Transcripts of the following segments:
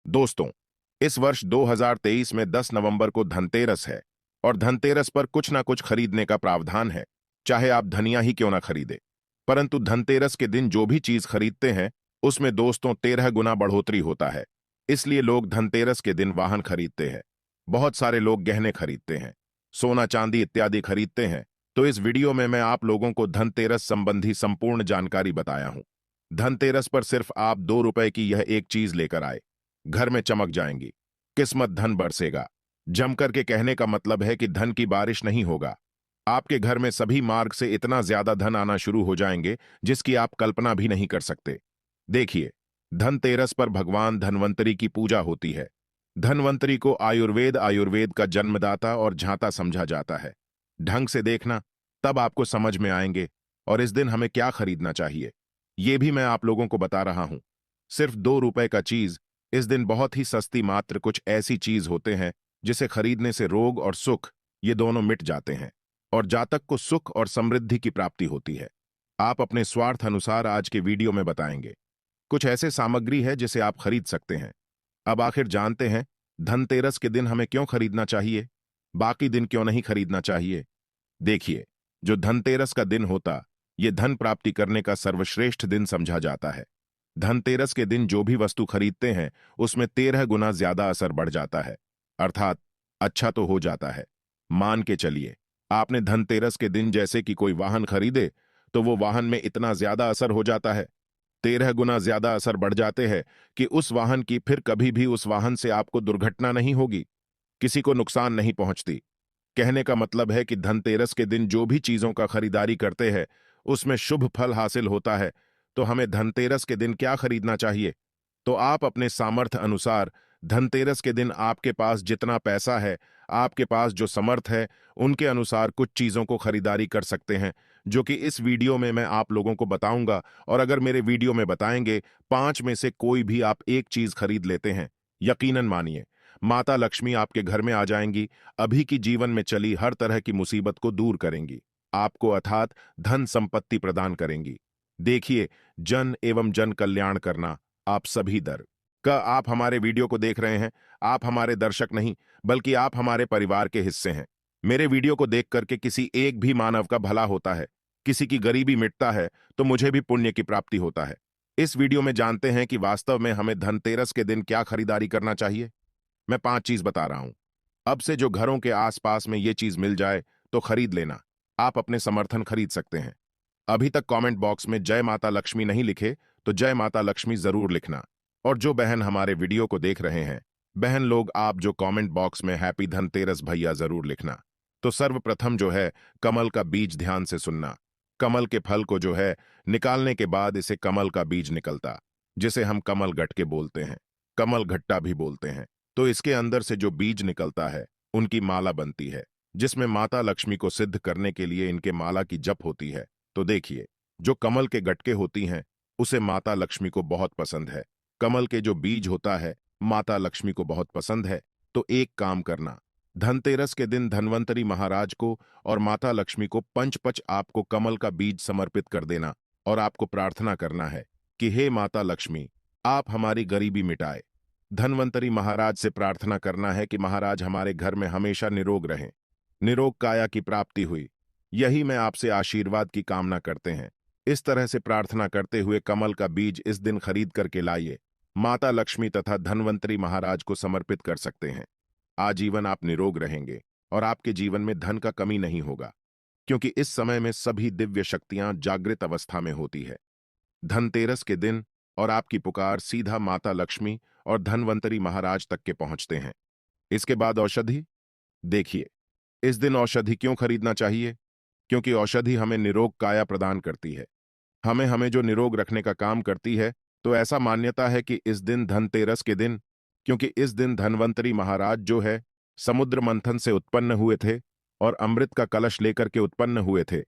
दोस्तों, इस वर्ष 2023 में 10 नवंबर को धनतेरस है और धनतेरस पर कुछ ना कुछ खरीदने का प्रावधान है, चाहे आप धनिया ही क्यों ना खरीदे। परंतु धनतेरस के दिन जो भी चीज खरीदते हैं, उसमें दोस्तों 13 गुना बढ़ोतरी होता है। इसलिए लोग धनतेरस के दिन वाहन खरीदते हैं। बहुत सारे लोग गहने खरीदते हैं, सोना चांदी इत्यादि खरीदते हैं। तो इस वीडियो में मैं आप लोगों को धनतेरस संबंधी संपूर्ण जानकारी बताया हूं। धनतेरस पर सिर्फ आप 2 रुपए की यह एक चीज लेकर आए, घर में चमक जाएंगी, किस्मत धन बरसेगा। जमकर के कहने का मतलब है कि धन की बारिश नहीं होगा। आपके घर में सभी मार्ग से इतना ज्यादा धन आना शुरू हो जाएंगे जिसकी आप कल्पना भी नहीं कर सकते। देखिए, धनतेरस पर भगवान धन्वंतरी की पूजा होती है। धन्वंतरी को आयुर्वेद का जन्मदाता और झांता समझा जाता है। ढंग से देखना, तब आपको समझ में आएंगे। और इस दिन हमें क्या खरीदना चाहिए, ये भी मैं आप लोगों को बता रहा हूं। सिर्फ 2 रुपए का चीज इस दिन बहुत ही सस्ती, मात्र कुछ ऐसी चीज होते हैं जिसे खरीदने से रोग और सुख ये दोनों मिट जाते हैं और जातक को सुख और समृद्धि की प्राप्ति होती है। आप अपने स्वार्थ अनुसार आज के वीडियो में बताएंगे कुछ ऐसे सामग्री है जिसे आप खरीद सकते हैं। अब आखिर जानते हैं धनतेरस के दिन हमें क्यों खरीदना चाहिए, बाकी दिन क्यों नहीं खरीदना चाहिए। देखिए, जो धनतेरस का दिन होता, ये धन प्राप्ति करने का सर्वश्रेष्ठ दिन समझा जाता है। धनतेरस के दिन जो भी वस्तु खरीदते हैं उसमें 13 गुना ज्यादा असर बढ़ जाता है, अर्थात अच्छा तो हो जाता है। मान के चलिए, आपने धनतेरस के दिन जैसे कि कोई वाहन खरीदे, तो वो वाहन में इतना ज्यादा असर हो जाता है, 13 गुना ज्यादा असर बढ़ जाते हैं कि उस वाहन की फिर कभी भी उस वाहन से आपको दुर्घटना नहीं होगी, किसी को नुकसान नहीं पहुंचती। कहने का मतलब है कि धनतेरस के दिन जो भी चीजों का खरीदारी करते हैं उसमें शुभ फल हासिल होता है। तो हमें धनतेरस के दिन क्या खरीदना चाहिए? तो आप अपने सामर्थ्य अनुसार धनतेरस के दिन आपके पास जितना पैसा है, आपके पास जो समर्थ है, उनके अनुसार कुछ चीजों को खरीदारी कर सकते हैं, जो कि इस वीडियो में मैं आप लोगों को बताऊंगा। और अगर मेरे वीडियो में बताएंगे 5 में से कोई भी आप एक चीज खरीद लेते हैं, यकीनन मानिए, माता लक्ष्मी आपके घर में आ जाएंगी, अभी की जीवन में चली हर तरह की मुसीबत को दूर करेंगी, आपको अर्थात धन संपत्ति प्रदान करेंगी। देखिए, जन एवं जन कल्याण करना आप सभी दर का आप हमारे वीडियो को देख रहे हैं। आप हमारे दर्शक नहीं, बल्कि आप हमारे परिवार के हिस्से हैं। मेरे वीडियो को देख करके किसी एक भी मानव का भला होता है, किसी की गरीबी मिटता है, तो मुझे भी पुण्य की प्राप्ति होता है। इस वीडियो में जानते हैं कि वास्तव में हमें धनतेरस के दिन क्या खरीदारी करना चाहिए। मैं 5 चीज बता रहा हूं। अब से जो घरों के आसपास में ये चीज मिल जाए तो खरीद लेना। आप अपने समर्थन खरीद सकते हैं। अभी तक कमेंट बॉक्स में जय माता लक्ष्मी नहीं लिखे तो जय माता लक्ष्मी जरूर लिखना। और जो बहन हमारे वीडियो को देख रहे हैं, बहन लोग, आप जो कमेंट बॉक्स में हैप्पी धनतेरस भैया जरूर लिखना। तो सर्वप्रथम जो है, कमल का बीज ध्यान से सुनना। कमल के फल को जो है निकालने के बाद इसे कमल का बीज निकलता, जिसे हम कमल गट्टे बोलते हैं, कमल घट्टा भी बोलते हैं। तो इसके अंदर से जो बीज निकलता है, उनकी माला बनती है, जिसमें माता लक्ष्मी को सिद्ध करने के लिए इनके माला की जप होती है। तो देखिए, जो कमल के गटके होती हैं उसे माता लक्ष्मी को बहुत पसंद है। कमल के जो बीज होता है माता लक्ष्मी को बहुत पसंद है। तो एक काम करना, धनतेरस के दिन धन्वंतरी महाराज को और माता लक्ष्मी को पंच आपको कमल का बीज समर्पित कर देना और आपको प्रार्थना करना है कि हे माता लक्ष्मी, आप हमारी गरीबी मिटाए। धन्वंतरी महाराज से प्रार्थना करना है कि महाराज हमारे घर में हमेशा निरोग रहें, निरोग काया की प्राप्ति हुई, यही मैं आपसे आशीर्वाद की कामना करते हैं। इस तरह से प्रार्थना करते हुए कमल का बीज इस दिन खरीद करके लाइए, माता लक्ष्मी तथा धन्वंतरी महाराज को समर्पित कर सकते हैं। आजीवन आप निरोग रहेंगे और आपके जीवन में धन का कमी नहीं होगा, क्योंकि इस समय में सभी दिव्य शक्तियां जागृत अवस्था में होती है। धनतेरस के दिन और आपकी पुकार सीधा माता लक्ष्मी और धन्वंतरी महाराज तक के पहुंचते हैं। इसके बाद औषधि। देखिए, इस दिन औषधि क्यों खरीदना चाहिए? क्योंकि औषधि हमें निरोग काया प्रदान करती है, हमें हमें जो निरोग रखने का काम करती है। तो ऐसा मान्यता है कि इस दिन धनतेरस के दिन, क्योंकि इस दिन धन्वंतरी महाराज जो है समुद्र मंथन से उत्पन्न हुए थे और अमृत का कलश लेकर के उत्पन्न हुए थे।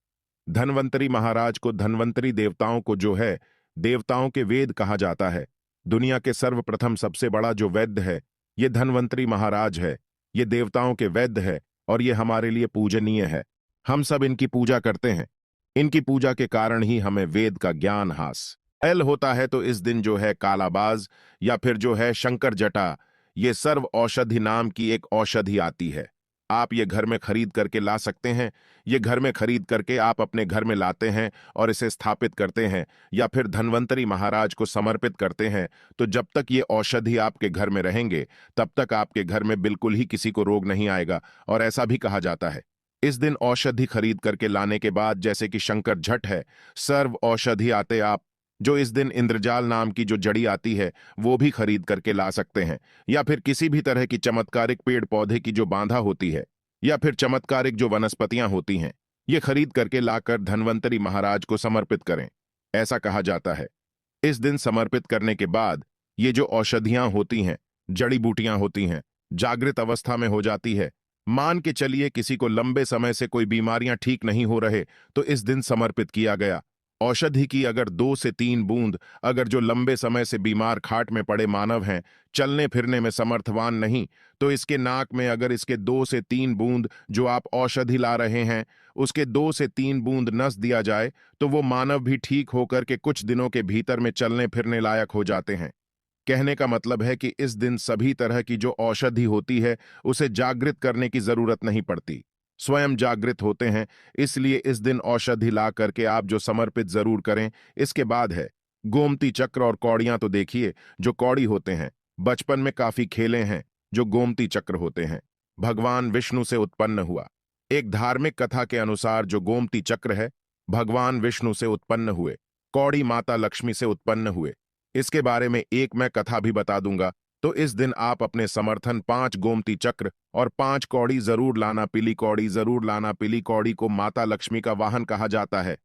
धन्वंतरी महाराज को, धन्वंतरी देवताओं को जो है देवताओं के वेद कहा जाता है। दुनिया के सर्वप्रथम सबसे बड़ा जो वैद्य है, ये धन्वंतरी महाराज है। ये देवताओं के वैद्य है और ये हमारे लिए पूजनीय है। हम सब इनकी पूजा करते हैं। इनकी पूजा के कारण ही हमें वेद का ज्ञान हास एल होता है तो इस दिन जो है कालाबाज या फिर जो है शंकर जटा, ये सर्व औषधि नाम की एक औषधि आती है। आप ये घर में खरीद करके ला सकते हैं। ये घर में खरीद करके आप अपने घर में लाते हैं और इसे स्थापित करते हैं या फिर धन्वंतरी महाराज को समर्पित करते हैं। तो जब तक ये औषधि आपके घर में रहेंगे तब तक आपके घर में बिल्कुल ही किसी को रोग नहीं आएगा। और ऐसा भी कहा जाता है, इस दिन औषधि खरीद करके लाने के बाद, जैसे कि शंकर झट है, सर्व औषधि आते आप, जो इस दिन इंद्रजाल नाम की जो जड़ी आती है वो भी खरीद करके ला सकते हैं। या फिर किसी भी तरह की चमत्कारिक पेड़ पौधे की जो बांधा होती है या फिर चमत्कारिक जो वनस्पतियां होती हैं, ये खरीद करके लाकर धन्वंतरी महाराज को समर्पित करें। ऐसा कहा जाता है, इस दिन समर्पित करने के बाद ये जो औषधियां होती हैं, जड़ी बूटियां होती हैं, जागृत अवस्था में हो जाती है। मान के चलिए किसी को लंबे समय से कोई बीमारियां ठीक नहीं हो रहे तो इस दिन समर्पित किया गया। औषधि की अगर 2 से 3 बूंद, अगर जो लंबे समय से बीमार खाट में पड़े मानव हैं, चलने फिरने में समर्थवान नहीं, तो इसके नाक में अगर इसके 2 से 3 बूंद जो आप औषधि ला रहे हैं उसके 2 से 3 बूंद नस दिया जाए तो वो मानव भी ठीक होकर के कुछ दिनों के भीतर में चलने फिरने लायक हो जाते हैं। कहने का मतलब है कि इस दिन सभी तरह की जो औषधि होती है उसे जागृत करने की जरूरत नहीं पड़ती, स्वयं जागृत होते हैं। इसलिए इस दिन औषधि ला करके आप जो समर्पित जरूर करें। इसके बाद है गोमती चक्र और कौड़ियां। तो देखिए, जो कौड़ी होते हैं, बचपन में काफी खेले हैं। जो गोमती चक्र होते हैं, भगवान विष्णु से उत्पन्न हुआ। एक धार्मिक कथा के अनुसार जो गोमती चक्र है, भगवान विष्णु से उत्पन्न हुए, कौड़ी माता लक्ष्मी से उत्पन्न हुए। इसके बारे में एक मैं कथा भी बता दूंगा। तो इस दिन आप अपने समर्थन 5 गोमती चक्र और 5 कौड़ी जरूर लाना। पीली कौड़ी जरूर लाना। पीली कौड़ी को माता लक्ष्मी का वाहन कहा जाता है,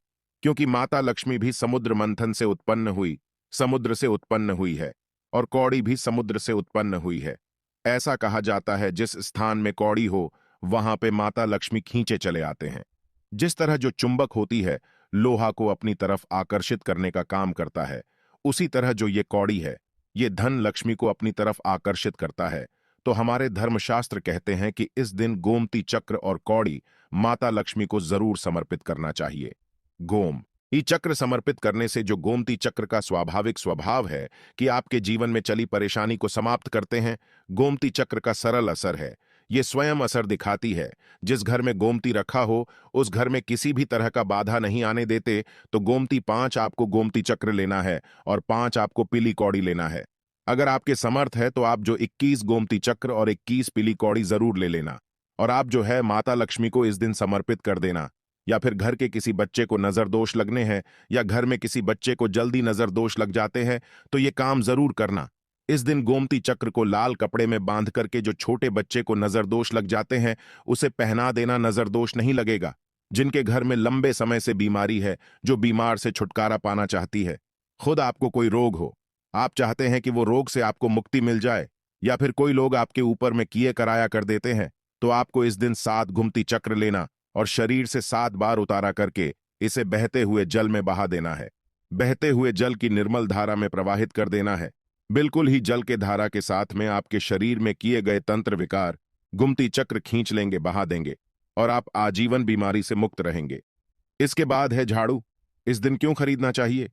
क्योंकि माता लक्ष्मी भी समुद्र मंथन से उत्पन्न हुई, समुद्र से उत्पन्न हुई है, और कौड़ी भी समुद्र से उत्पन्न हुई है। ऐसा कहा जाता है जिस स्थान में कौड़ी हो वहां पे माता लक्ष्मी खींचे चले आते हैं। जिस तरह जो चुंबक होती है लोहा को अपनी तरफ आकर्षित करने का काम करता है, उसी तरह जो ये कौड़ी है ये धन लक्ष्मी को अपनी तरफ आकर्षित करता है। तो हमारे धर्मशास्त्र कहते हैं कि इस दिन गोमती चक्र और कौड़ी माता लक्ष्मी को जरूर समर्पित करना चाहिए। गोम ई चक्र समर्पित करने से जो गोमती चक्र का स्वाभाविक स्वभाव है कि आपके जीवन में चली परेशानी को समाप्त करते हैं, गोमती चक्र का सरल असर है। ये स्वयं असर दिखाती है। जिस घर में गोमती रखा हो उस घर में किसी भी तरह का बाधा नहीं आने देते। तो गोमती 5 आपको गोमती चक्र लेना है और 5 आपको पीली कौड़ी लेना है। अगर आपके समर्थ है तो आप जो 21 गोमती चक्र और 21 पीली कौड़ी जरूर ले लेना। और आप जो है माता लक्ष्मी को इस दिन समर्पित कर देना। या फिर घर के किसी बच्चे को नजर दोष लगने हैं या घर में किसी बच्चे को जल्दी नजर दोष लग जाते हैं तो ये काम जरूर करना। इस दिन गोमती चक्र को लाल कपड़े में बांध करके जो छोटे बच्चे को नजर दोष लग जाते हैं उसे पहना देना, नजर दोष नहीं लगेगा। जिनके घर में लंबे समय से बीमारी है, जो बीमार से छुटकारा पाना चाहती है, खुद आपको कोई रोग हो, आप चाहते हैं कि वो रोग से आपको मुक्ति मिल जाए, या फिर कोई लोग आपके ऊपर में किए कराया कर देते हैं, तो आपको इस दिन 7 गोमती चक्र लेना और शरीर से 7 बार उतारा करके इसे बहते हुए जल में बहा देना है। बहते हुए जल की निर्मल धारा में प्रवाहित कर देना है। बिल्कुल ही जल के धारा के साथ में आपके शरीर में किए गए तंत्र विकार गुमती चक्र खींच लेंगे, बहा देंगे, और आप आजीवन बीमारी से मुक्त रहेंगे। इसके बाद है झाड़ू। इस दिन क्यों खरीदना चाहिए?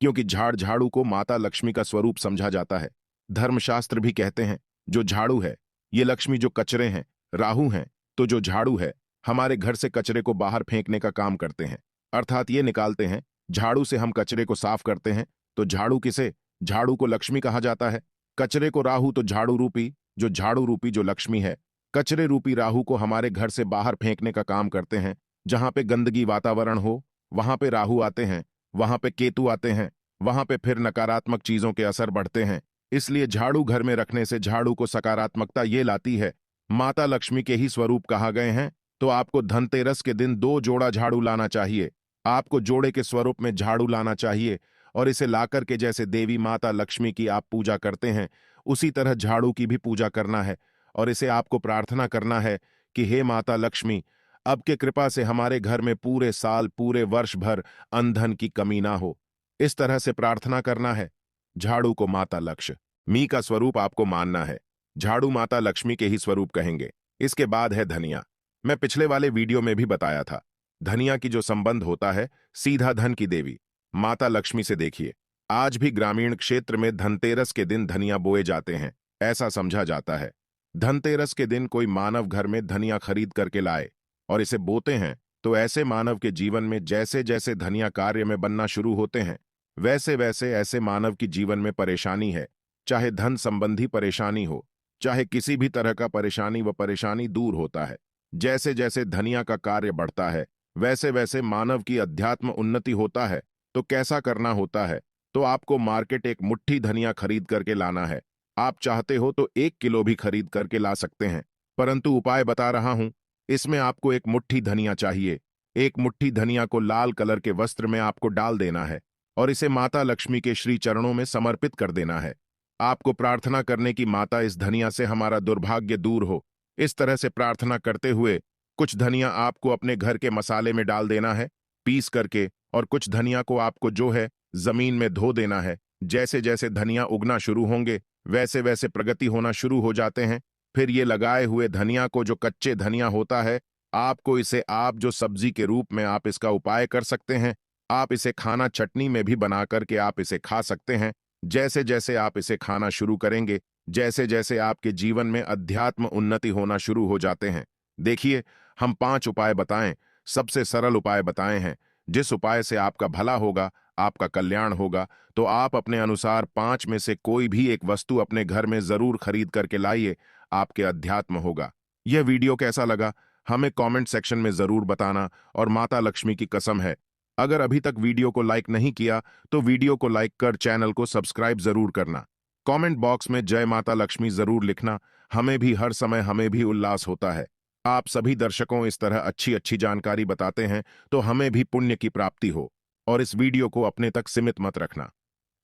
क्योंकि झाड़ू को माता लक्ष्मी का स्वरूप समझा जाता है। धर्मशास्त्र भी कहते हैं जो झाड़ू है ये लक्ष्मी, जो कचरे हैं राहु हैं, तो जो झाड़ू है हमारे घर से कचरे को बाहर फेंकने का काम करते हैं, अर्थात ये निकालते हैं। झाड़ू से हम कचरे को साफ करते हैं। तो झाड़ू किसे? झाड़ू को लक्ष्मी कहा जाता है। कचरे को राहु, तो झाड़ू रूपी जो लक्ष्मी है, कचरे रूपी राहु को हमारे घर से बाहर फेंकने का काम करते हैं। जहां पे गंदगी वातावरण हो वहां पे राहु आते हैं, वहां पे केतु आते हैं, वहां पे फिर नकारात्मक चीजों के असर बढ़ते हैं। इसलिए झाड़ू घर में रखने से झाड़ू को सकारात्मकता ये लाती है। माता लक्ष्मी के ही स्वरूप कहा गए हैं। तो आपको धनतेरस के दिन 2 जोड़ा झाड़ू लाना चाहिए। आपको जोड़े के स्वरूप में झाड़ू लाना चाहिए और इसे लाकर के जैसे देवी माता लक्ष्मी की आप पूजा करते हैं उसी तरह झाड़ू की भी पूजा करना है। और इसे आपको प्रार्थना करना है कि हे माता लक्ष्मी, अब के कृपा से हमारे घर में पूरे साल पूरे वर्ष भर अन्न की कमी ना हो। इस तरह से प्रार्थना करना है। झाड़ू को माता लक्ष्मी का स्वरूप आपको मानना है। झाड़ू माता लक्ष्मी के ही स्वरूप कहेंगे। इसके बाद है धनिया। मैं पिछले वाले वीडियो में भी बताया था, धनिया की जो संबंध होता है सीधा धन की देवी माता लक्ष्मी से। देखिए, आज भी ग्रामीण क्षेत्र में धनतेरस के दिन धनिया बोए जाते हैं। ऐसा समझा जाता है धनतेरस के दिन कोई मानव घर में धनिया खरीद करके लाए और इसे बोते हैं तो ऐसे मानव के जीवन में जैसे जैसे धनिया कार्य में बनना शुरू होते हैं वैसे वैसे ऐसे मानव की जीवन में परेशानी है, चाहे धन संबंधी परेशानी हो, चाहे किसी भी तरह का परेशानी दूर होता है। जैसे जैसे धनिया का कार्य बढ़ता है वैसे वैसे मानव की अध्यात्म उन्नति होता है। तो कैसा करना होता है? तो आपको मार्केट एक मुट्ठी धनिया खरीद करके लाना है। आप चाहते हो तो 1 किलो भी खरीद करके ला सकते हैं, परंतु उपाय बता रहा हूं। इसमें आपको एक मुट्ठी धनिया चाहिए। एक मुट्ठी धनिया को लाल कलर के वस्त्र में आपको डाल देना है और इसे माता लक्ष्मी के श्री चरणों में समर्पित कर देना है। आपको प्रार्थना करने की, माता इस धनिया से हमारा दुर्भाग्य दूर हो। इस तरह से प्रार्थना करते हुए कुछ धनिया आपको अपने घर के मसाले में डाल देना है पीस करके, और कुछ धनिया को आपको जो है जमीन में धो देना है। जैसे जैसे धनिया उगना शुरू होंगे वैसे वैसे प्रगति होना शुरू हो जाते हैं। फिर ये लगाए हुए धनिया को, जो कच्चे धनिया होता है, आपको इसे आप जो सब्जी के रूप में आप इसका उपाय कर सकते हैं। आप इसे खाना चटनी में भी बना करके आप इसे खा सकते हैं। जैसे जैसे आप इसे खाना शुरू करेंगे जैसे जैसे आपके जीवन में अध्यात्म उन्नति होना शुरू हो जाते हैं। देखिए, हम 5 उपाय बताएं, सबसे सरल उपाय बताए हैं। जिस उपाय से आपका भला होगा, आपका कल्याण होगा। तो आप अपने अनुसार 5 में से कोई भी एक वस्तु अपने घर में जरूर खरीद करके लाइए, आपके अध्यात्म होगा। यह वीडियो कैसा लगा हमें कमेंट सेक्शन में जरूर बताना, और माता लक्ष्मी की कसम है, अगर अभी तक वीडियो को लाइक नहीं किया तो वीडियो को लाइक कर चैनल को सब्सक्राइब जरूर करना। कमेंट बॉक्स में जय माता लक्ष्मी जरूर लिखना। हमें भी हर समय हमें भी उल्लास होता है। आप सभी दर्शकों इस तरह अच्छी अच्छी जानकारी बताते हैं तो हमें भी पुण्य की प्राप्ति हो। और इस वीडियो को अपने तक सीमित मत रखना।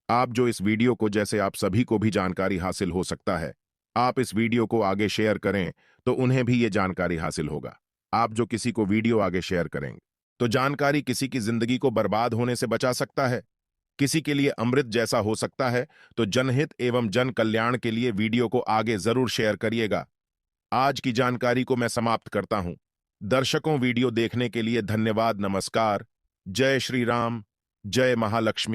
आप जो इस वीडियो को, जैसे आप सभी को भी जानकारी हासिल हो सकता है, आप इस वीडियो को आगे शेयर करें तो उन्हें भी ये जानकारी हासिल होगा। आप जो किसी को वीडियो आगे शेयर करेंगे तो जानकारी किसी की जिंदगी को बर्बाद होने से बचा सकता है, किसी के लिए अमृत जैसा हो सकता है। तो जनहित एवं जन कल्याण के लिए वीडियो को आगे जरूर शेयर करिएगा। आज की जानकारी को मैं समाप्त करता हूं। दर्शकों, वीडियो देखने के लिए धन्यवाद। नमस्कार। जय श्री राम, जय महालक्ष्मी।